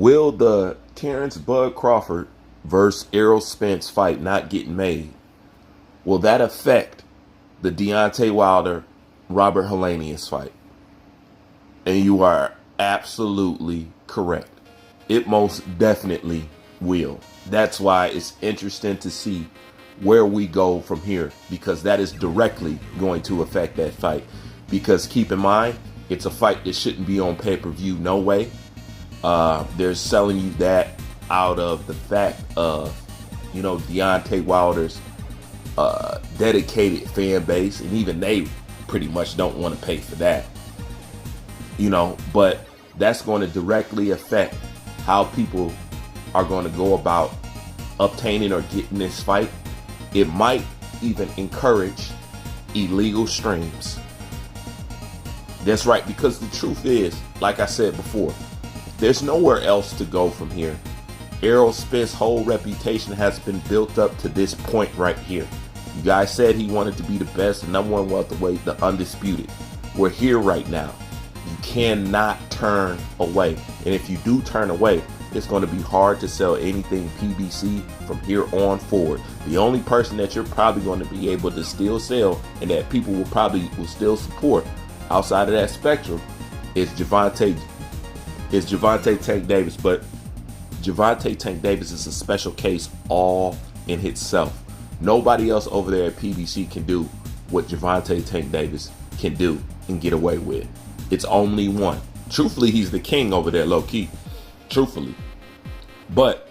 Will the Terrence Bud Crawford versus Errol Spence fight not getting made? Will that affect the Deontay Wilder Robert Helenius fight? And you are absolutely correct. It most definitely will. That's why it's interesting to see where we go from here, because that is directly going to affect that fight. Because keep in mind, it's a fight that shouldn't be on pay-per-view, no way. They're selling you that out of the fact of, Deontay Wilder's dedicated fan base, and even they pretty much don't want to pay for that. But that's going to directly affect how people are going to go about obtaining or getting this fight. It might even encourage illegal streams. That's right, because the truth is, like I said before, there's nowhere else to go from here. Errol Spence's whole reputation has been built up to this point right here. You guys said he wanted to be the best, the number one welterweight, the undisputed. We're here right now. You cannot turn away. And if you do turn away, it's going to be hard to sell anything PBC from here on forward. The only person that you're probably going to be able to still sell and that people will still support outside of that spectrum is Gervonta Tank Davis. But Gervonta Tank Davis is a special case all in itself. Nobody else over there at PBC can do what Gervonta Tank Davis can do and get away with. It's only one. Truthfully, he's the king over there, low key. Truthfully. But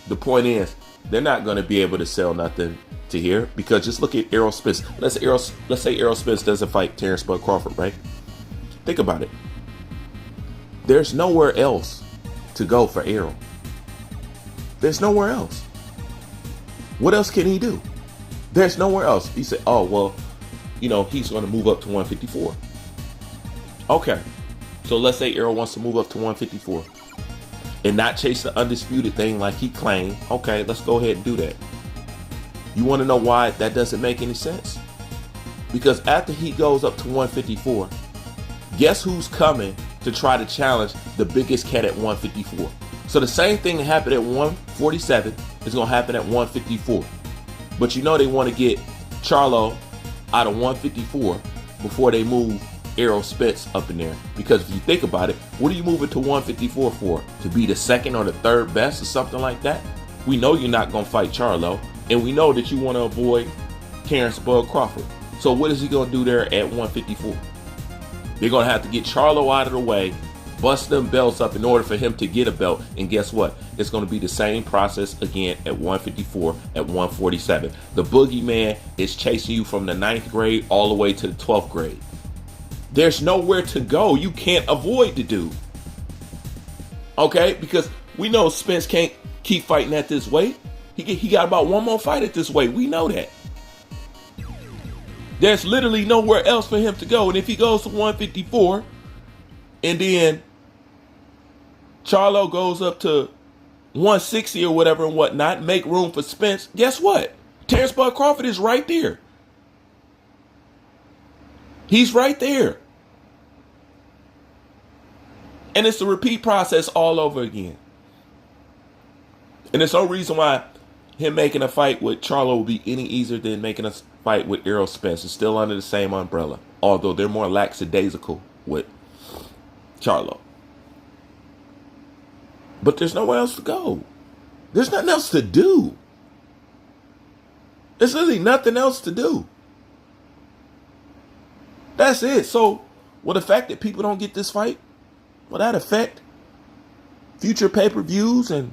the point is, they're not going to be able to sell nothing to here, because just look at Errol Spence. Let's say Errol Spence doesn't fight Terrence Bud Crawford, right? Think about it. There's nowhere else to go for Errol. There's nowhere else. What else can he do? There's nowhere else. He said, oh, well, he's going to move up to 154. Okay. So let's say Errol wants to move up to 154 and not chase the undisputed thing like he claimed. Okay, let's go ahead and do that. You want to know why that doesn't make any sense? Because after he goes up to 154, guess who's coming to try to challenge the biggest cat at 154? So the same thing that happened at 147 is going to happen at 154. But they want to get Charlo out of 154 before they move Errol Spence up in there. Because if you think about it, what are you moving to 154 for? To be the second or the third best or something like that? We know you're not going to fight Charlo, and we know that you want to avoid Terrence Bud Crawford. So what is he going to do there at 154? They're going to have to get Charlo out of the way, bust them belts up in order for him to get a belt. And guess what? It's going to be the same process again at 154, at 147. The boogeyman is chasing you from the 9th grade all the way to the 12th grade. There's nowhere to go. You can't avoid the dude. Okay? Because we know Spence can't keep fighting at this weight. He got about one more fight at this weight. We know that. There's literally nowhere else for him to go. And if he goes to 154 and then Charlo goes up to 160 or whatever and whatnot, make room for Spence, guess what? Terrence Bud Crawford is right there. He's right there. And it's a repeat process all over again. And there's no reason why him making a fight with Charlo will be any easier than making a fight with Errol Spence. It's still under the same umbrella, although they're more lackadaisical with Charlo. But there's nowhere else to go. There's nothing else to do. There's really nothing else to do. That's it. So, will the fact that people don't get this fight, will that affect future pay-per-views and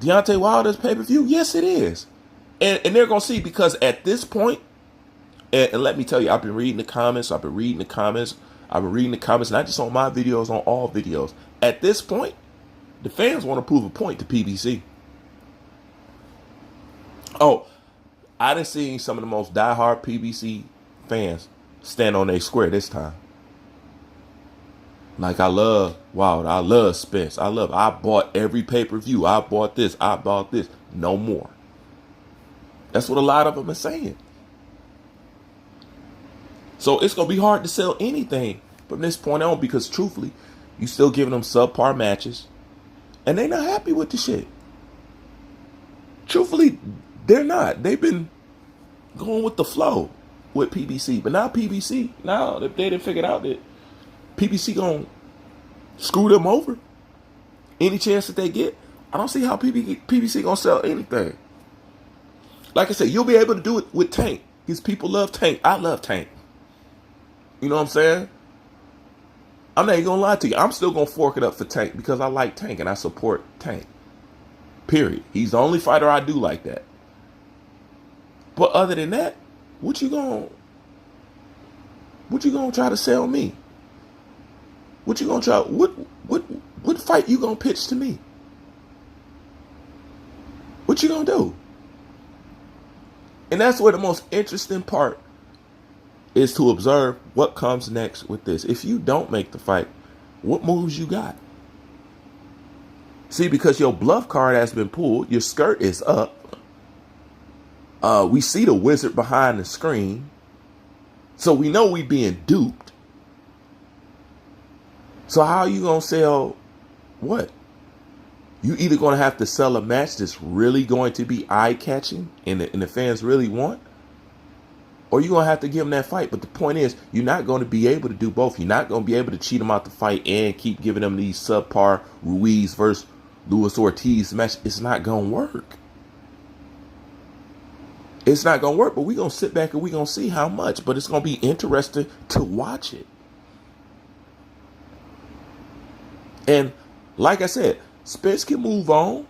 Deontay Wilder's pay-per-view? Yes, it is. And they're going to see, because at this point, and let me tell you, I've been reading the comments, not just on my videos, on all videos. At this point, the fans want to prove a point to PBC. Oh, I done seen some of the most diehard PBC fans stand on their square this time. Like, I love Wilder. I love Spence. I bought every pay-per-view. I bought this. I bought this. No more. That's what a lot of them are saying. So it's going to be hard to sell anything from this point on, because truthfully, you still giving them subpar matches. And they not happy with the shit. Truthfully, they're not. They've been going with the flow with PBC. But now if they didn't figure out that PBC gonna screw them over any chance that they get, I don't see how PBC gonna sell anything. Like I said, you'll be able to do it with Tank. Because people love Tank. I love Tank. You know what I'm saying? I'm not even gonna lie to you. I'm still gonna fork it up for Tank because I like Tank and I support Tank. Period. He's the only fighter I do like that. But other than that, what you gonna try to sell me? What you gonna try? What fight you gonna pitch to me? What you gonna do? And that's where the most interesting part is, to observe what comes next with this. If you don't make the fight, what moves you got? See, because your bluff card has been pulled, your skirt is up. We see the wizard behind the screen. So we know we being duped. So how are you going to sell what? You either going to have to sell a match that's really going to be eye-catching and the fans really want, or you're going to have to give them that fight. But the point is, you're not going to be able to do both. You're not going to be able to cheat them out the fight and keep giving them these subpar Ruiz versus Luis Ortiz match. It's not going to work. It's not going to work, but we're going to sit back and we're going to see how much. But it's going to be interesting to watch it. And like I said, Spence can move on,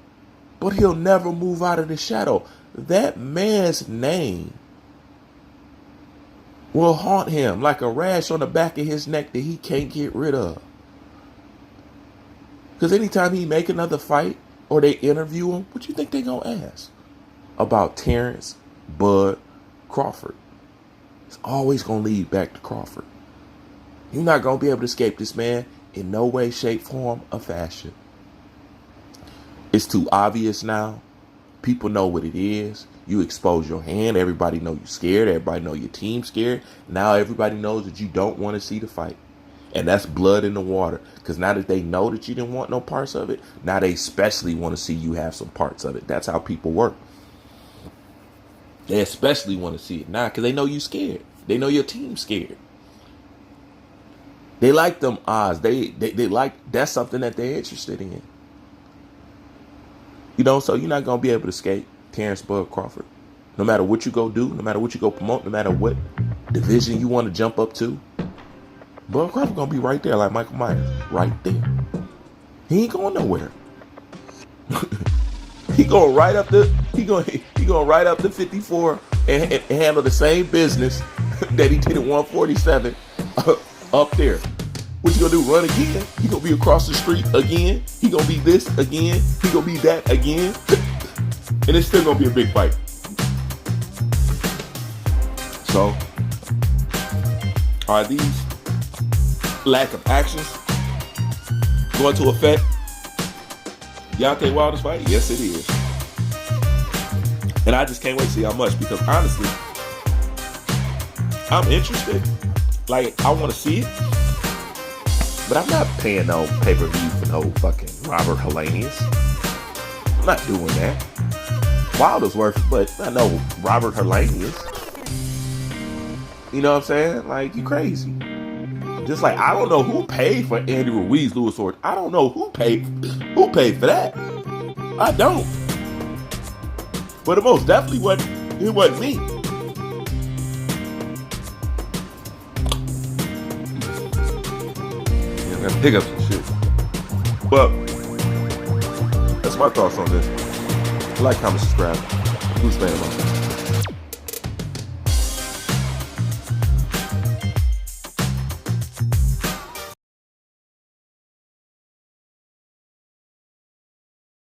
but he'll never move out of the shadow. That man's name will haunt him like a rash on the back of his neck that he can't get rid of. Because anytime he make another fight or they interview him, what you think they gonna ask? About Terrence, Bud, Crawford. It's always gonna lead back to Crawford. You're not gonna be able to escape this man in no way, shape, form, or fashion. It's too obvious now. People know what it is. You expose your hand. Everybody know you're scared. Everybody know your team's scared. Now everybody knows that you don't want to see the fight. And that's blood in the water. Because now that they know that you didn't want no parts of it, now they especially want to see you have some parts of it. That's how people work. They especially want to see it now because they know you're scared. They know your team's scared. They like them odds. They like, that's something that they're interested in. You know, so you're not going to be able to escape Terrence Bud Crawford. No matter what you go do, no matter what you go promote, no matter what division you want to jump up to, Bud Crawford going to be right there like Michael Myers. Right there. He ain't going nowhere. He going right up the 54 and handle the same business that he did at 147 up there. What you gonna do, run again? He gonna be across the street again? He gonna be this again? He gonna be that again? And it's still gonna be a big fight. So, are these lack of actions going to affect Deontay Wilder's fight? Yes, it is. And I just can't wait to see how much, because honestly, I'm interested. Like, I want to see it. But I'm not paying no pay-per-view for no fucking Robert Helenius. I'm not doing that. Wilder's worth it, but I know Robert Helenius. You know what I'm saying? Like, you crazy. Just like, I don't know who paid for Andy Ruiz, Luis Ortiz. I don't know who paid for that. I don't. But it most definitely wasn't me. I gotta pick up some shit. But that's my thoughts on this. Like, comment, subscribe. Who's fan?